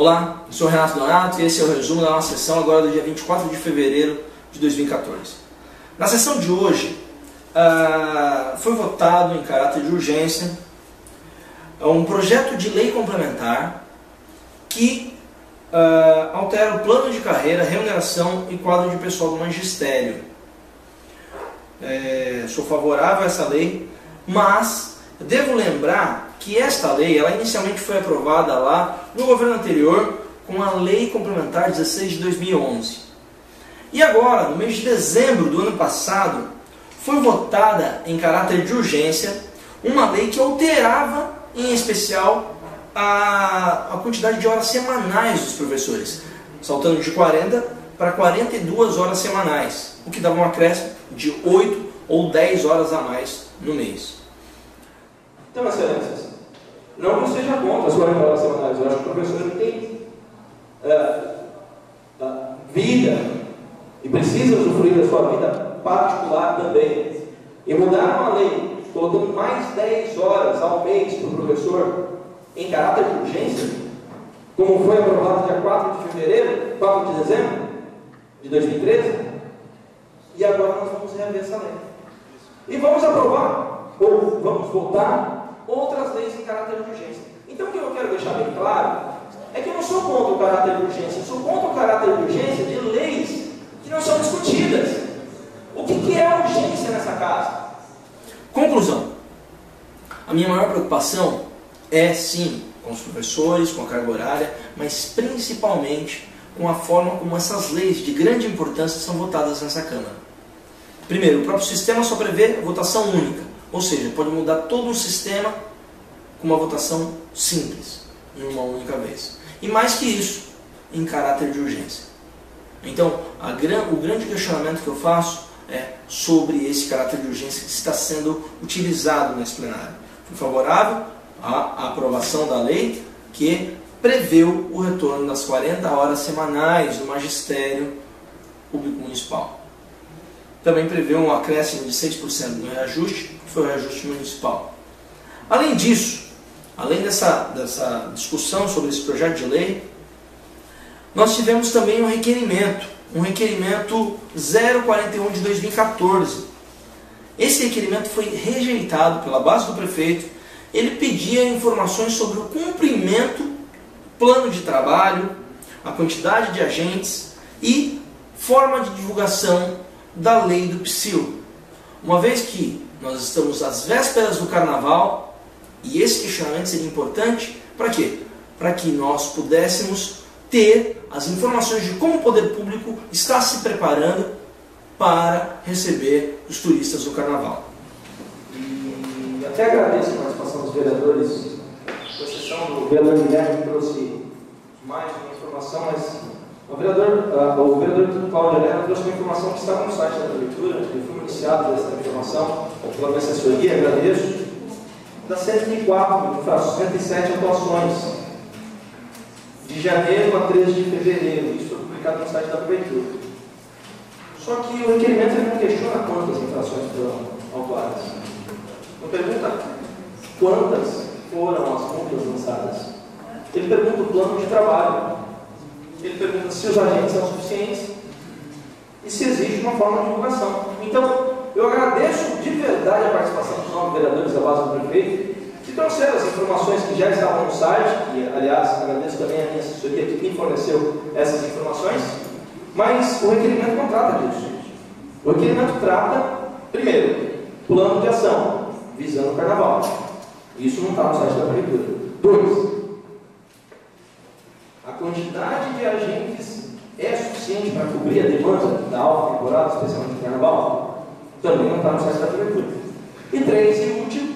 Olá, eu sou o Renato Donato e esse é o resumo da nossa sessão agora do dia 24 de fevereiro de 2014. Na sessão de hoje, foi votado em caráter de urgência um projeto de lei complementar que altera o plano de carreira, remuneração e quadro de pessoal do magistério. Sou favorável a essa lei, mas devo lembrar que esta lei, ela inicialmente foi aprovada lá no governo anterior com a Lei Complementar 16 de 2011. E agora, no mês de dezembro do ano passado, foi votada em caráter de urgência uma lei que alterava, em especial, a quantidade de horas semanais dos professores, saltando de 40 para 42 horas semanais, o que dava um acréscimo de 8 ou 10 horas a mais no mês. Então, excelências, não que eu seja contra as 40 horas semanais, eu acho que o professor tem vida e precisa usufruir da sua vida particular também. E mudar uma lei, colocando mais 10 horas ao mês para o professor em caráter de urgência, como foi aprovado dia 4 de fevereiro, 4 de dezembro de 2013, e agora nós vamos rever essa lei. E vamos aprovar, ou vamos votar, outras leis em caráter de urgência. Então o que eu quero deixar bem claro é que eu não sou contra o caráter de urgência, eu sou contra o caráter de urgência de leis que não são discutidas. O que é a urgência nessa casa? Conclusão. A minha maior preocupação é sim com os professores, com a carga horária, mas principalmente com a forma como essas leis de grande importância são votadas nessa Câmara. Primeiro, o próprio sistema só prevê votação única, ou seja, pode mudar todo o sistema com uma votação simples, em uma única vez. E mais que isso, em caráter de urgência. Então, o grande questionamento que eu faço é sobre esse caráter de urgência que está sendo utilizado nesse plenário. Fui favorável à aprovação da lei que preveu o retorno das 40 horas semanais do magistério público municipal. Também prevê um acréscimo de 6% no reajuste, que foi o reajuste municipal. Além disso, além dessa discussão sobre esse projeto de lei, nós tivemos também um requerimento 041 de 2014. Esse requerimento foi rejeitado pela base do prefeito. Ele pedia informações sobre o cumprimento, plano de trabalho, a quantidade de agentes e forma de divulgação da lei do PSIL. Uma vez que nós estamos às vésperas do carnaval, e esse questionamento seria importante, para quê? Para que nós pudéssemos ter as informações de como o poder público está se preparando para receber os turistas do carnaval. E até agradeço a participação dos vereadores, com exceção do vereador Guilherme, que trouxe mais uma informação, mas o vereador Cláudio Helena trouxe uma informação que está no site da prefeitura. Eu fui iniciado dessa informação pela minha assessoria, agradeço. Das 107 atuações de janeiro a 13 de fevereiro, isso foi publicado no site da prefeitura. Só que o requerimento não questiona quantas infrações foram autuadas. Não pergunta quantas foram as multas lançadas. Ele pergunta o plano de trabalho. Ele pergunta se os agentes são suficientes e se existe uma forma de divulgação. Então, eu agradeço de verdade a participação dos 9 vereadores da base do prefeito, que trouxeram as informações que já estavam no site, e, aliás, agradeço também a minha assessoria que me forneceu essas informações, mas o requerimento não trata disso. O requerimento trata, primeiro, plano de ação, visando o carnaval. Isso não está no site da prefeitura. 2. A quantidade de agentes é suficiente para cobrir a demanda da alta temporada, especialmente no carnaval? Também não está no site da prefeitura. E 3, e último,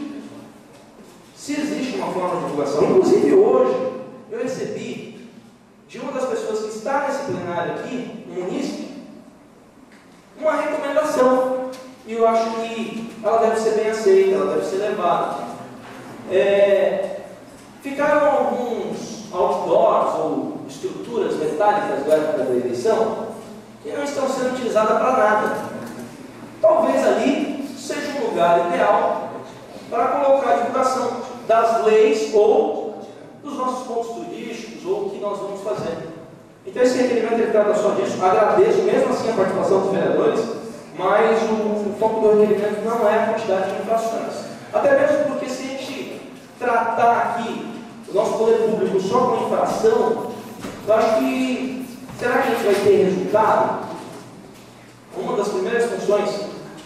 se existe uma forma de divulgação. Inclusive hoje, eu recebi de uma das pessoas que está nesse plenário aqui, um munícipe, uma recomendação. E eu acho que ela deve ser bem aceita, ela deve ser levada. Ficaram alguns outdoors ou estruturas metálicas da época da eleição que não estão sendo utilizadas para nada. Talvez ali seja um lugar ideal para colocar a divulgação das leis ou dos nossos pontos turísticos ou o que nós vamos fazer. Então esse requerimento ele trata só disso. Agradeço mesmo assim a participação dos vereadores, mas o foco do requerimento não é a quantidade de infrações. Até mesmo porque se a gente tratar aqui o nosso poder público só com infração, eu acho que, será que a gente vai ter resultado? Uma das primeiras funções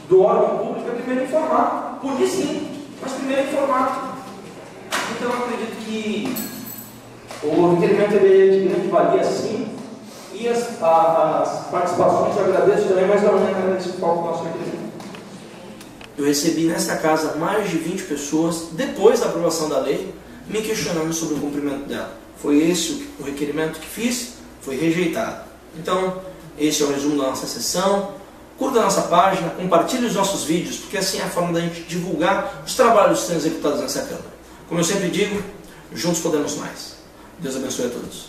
do órgão público é primeiro informar. Punir sim, mas primeiro informar. Então eu acredito que o requerimento ele é de grande valia sim, e as participações eu agradeço também, mas não é nesse foco do nosso requerimento. Eu recebi nesta casa mais de 20 pessoas, depois da aprovação da lei, me questionando sobre o cumprimento dela. Foi esse o requerimento que fiz, foi rejeitado. Então, esse é o resumo da nossa sessão. Curta a nossa página, compartilhe os nossos vídeos, porque assim é a forma da gente divulgar os trabalhos que são executados nessa Câmara. Como eu sempre digo, juntos podemos mais. Deus abençoe a todos.